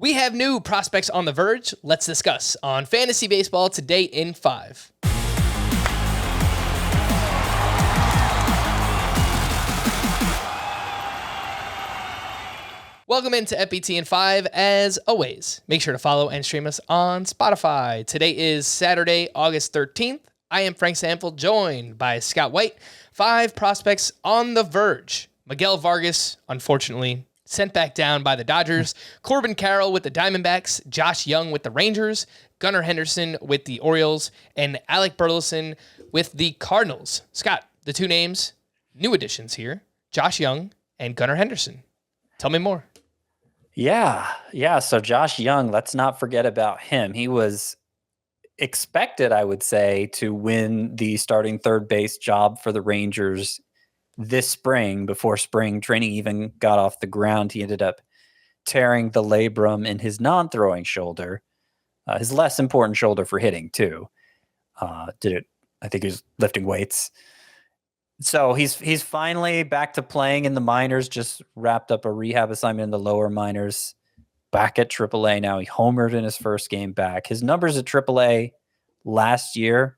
We have new prospects on the verge. Let's discuss on Fantasy Baseball today in 5. Welcome into FBT in 5. As always, make sure to follow and stream us on Spotify. Today is Saturday, August 13th. I am Frank Sanford, joined by Scott White. 5 prospects on the verge. Miguel Vargas, unfortunately, sent back down by the Dodgers. Corbin Carroll with the Diamondbacks. Josh Jung with the Rangers. Gunnar Henderson with the Orioles. And Alec Burleson with the Cardinals. Scott, the 2 names, new additions here. Josh Jung and Gunnar Henderson. Tell me more. Yeah. So Josh Jung, let's not forget about him. He was expected, I would say, to win the starting third base job for the Rangers this spring. Before spring training even got off the ground, he ended up tearing the labrum in his non-throwing shoulder, his less important shoulder for hitting too. I think he was lifting weights. So he's finally back to playing in the minors, just wrapped up a rehab assignment in the lower minors, back at AAA now. He homered in his first game back. His numbers at AAA last year,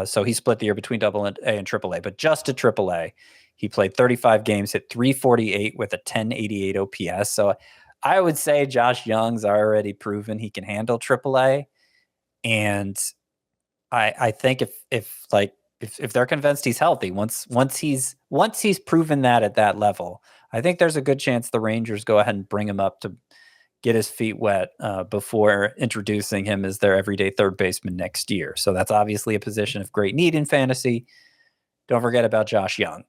so he split the year between AA and AAA, but just at AAA, he played 35 games, hit 348 with a 1088 OPS. So I would say Josh Jung's already proven he can handle AAA, and I think if they're convinced he's healthy, once he's proven that at that level, I think there's a good chance the Rangers go ahead and bring him up to get his feet wet before introducing him as their everyday third baseman next year. So that's obviously a position of great need in fantasy. Don't forget about Josh Jung.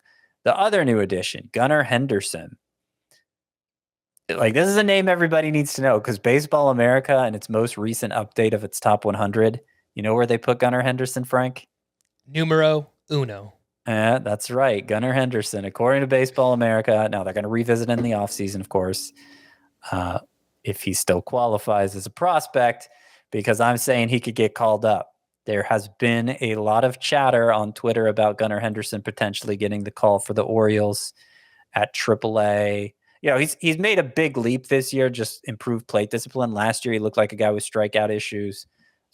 The other new addition, Gunnar Henderson. This is a name everybody needs to know because Baseball America, in its most recent update of its top 100, you know where they put Gunnar Henderson, Frank? Numero uno. That's right. Gunnar Henderson, according to Baseball America. Now, they're going to revisit in the offseason, of course, if he still qualifies as a prospect, because I'm saying he could get called up. There has been a lot of chatter on Twitter about Gunnar Henderson potentially getting the call for the Orioles at AAA. You know, he's made a big leap this year, just improved plate discipline. Last year, he looked like a guy with strikeout issues.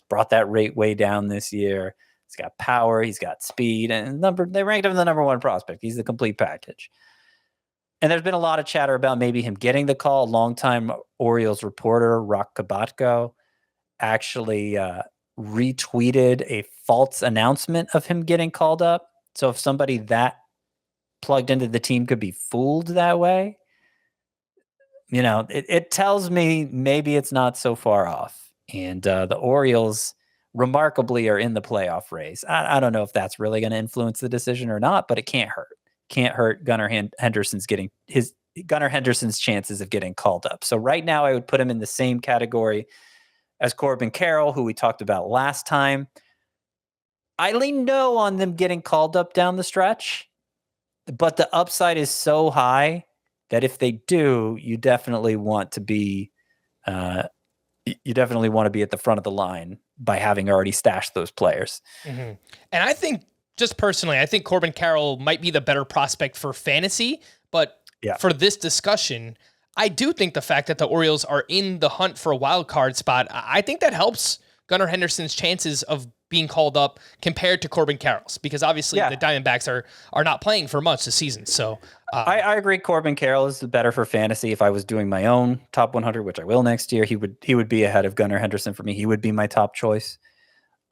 Brought that rate way down this year. He's got power, he's got speed, and they ranked him the number 1 prospect. He's the complete package. And there's been a lot of chatter about maybe him getting the call. Longtime Orioles reporter, Rock Kabatko, actually retweeted a false announcement of him getting called up. So if somebody that plugged into the team could be fooled that way, you know, it tells me maybe it's not so far off. And the Orioles remarkably are in the playoff race. I don't know if that's really going to influence the decision or not, but it can't hurt. Can't hurt Gunnar Henderson's chances of getting called up. So right now I would put him in the same category as Corbin Carroll, who we talked about last time. I lean no on them getting called up down the stretch, but the upside is so high that if they do, you definitely want to be at the front of the line by having already stashed those players. Mm-hmm. And I think, just personally, I think Corbin Carroll might be the better prospect for fantasy, but for this discussion, I do think the fact that the Orioles are in the hunt for a wild card spot, I think that helps Gunnar Henderson's chances of being called up compared to Corbin Carroll's, because obviously the Diamondbacks are not playing for much this season. So I agree. Corbin Carroll is the better for fantasy. If I was doing my own top 100, which I will next year, he would be ahead of Gunnar Henderson for me. He would be my top choice.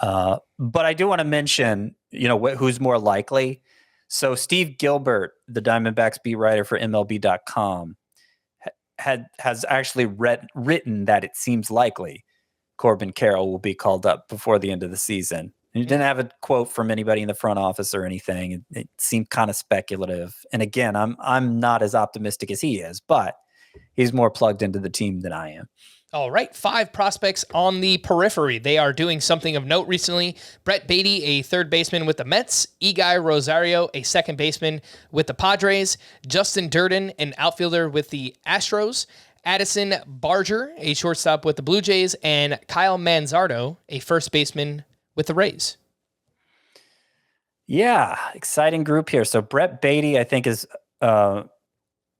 But I do want to mention, who's more likely. So Steve Gilbert, the Diamondbacks beat writer for MLB.com, has actually written that it seems likely Corbin Carroll will be called up before the end of the season. And he didn't have a quote from anybody in the front office or anything. It seemed kind of speculative. And again, I'm not as optimistic as he is, but he's more plugged into the team than I am. All right, 5 prospects on the periphery. They are doing something of note recently. Brett Baty, a third baseman with the Mets. Eguy Rosario, a second baseman with the Padres. Justin Durden, an outfielder with the Astros. Addison Barger, a shortstop with the Blue Jays. And Kyle Manzardo, a first baseman with the Rays. Yeah, exciting group here. So Brett Baty, I think, is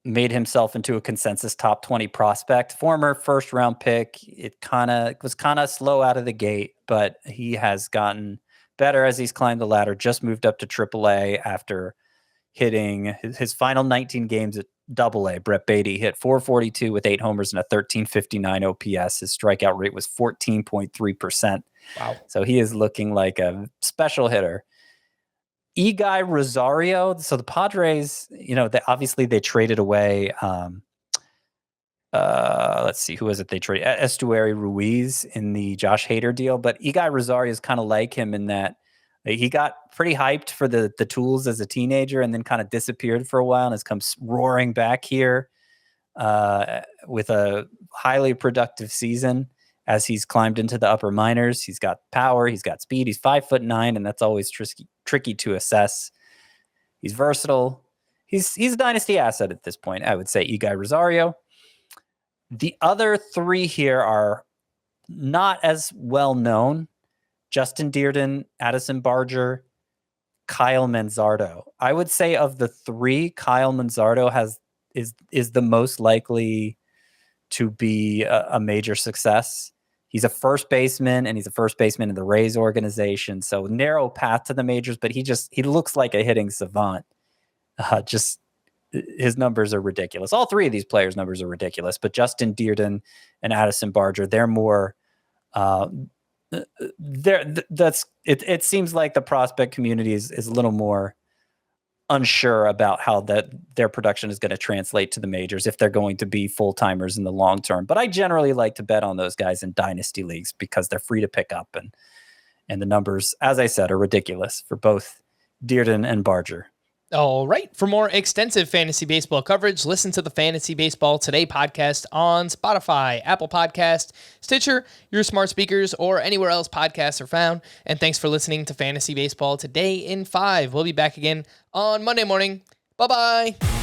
made himself into a consensus top 20 prospect. Former first round pick. It was kind of slow out of the gate, but he has gotten better as he's climbed the ladder. Just moved up to AAA after hitting his final 19 games at AA. Brett Baty hit 442 with 8 homers and a 1359 OPS. His strikeout rate was 14.3%. Wow. So he is looking like a special hitter. Eguy Rosario. So the Padres, obviously they traded away. Let's see, who was it they traded? Estuary Ruiz in the Josh Hader deal. But Eguy Rosario is kind of like him in that he got pretty hyped for the tools as a teenager and then kind of disappeared for a while and has come roaring back here with a highly productive season as he's climbed into the upper minors. He's got power, he's got speed, he's 5'9", and that's always tricky to assess. He's versatile. He's a dynasty asset at this point, I would say, Eguy Rosario. The other three here are not as well known. Justin Dearden, Addison Barger, Kyle Manzardo. I would say of the three, Kyle Manzardo is the most likely to be a major success. He's a first baseman, and he's a first baseman in the Rays organization. So narrow path to the majors, but he looks like a hitting savant. His numbers are ridiculous. All three of these players' numbers are ridiculous, but Justin Dearden and Addison Barger, they're more. It seems like the prospect community is a little more unsure about how their production is going to translate to the majors if they're going to be full-timers in the long term. But I generally like to bet on those guys in dynasty leagues because they're free to pick up, and the numbers, as I said, are ridiculous for both Dearden and Barger. All right. For more extensive fantasy baseball coverage, listen to the Fantasy Baseball Today podcast on Spotify, Apple Podcast, Stitcher, your smart speakers, or anywhere else podcasts are found. And thanks for listening to Fantasy Baseball Today in 5. We'll be back again on Monday morning. Bye-bye.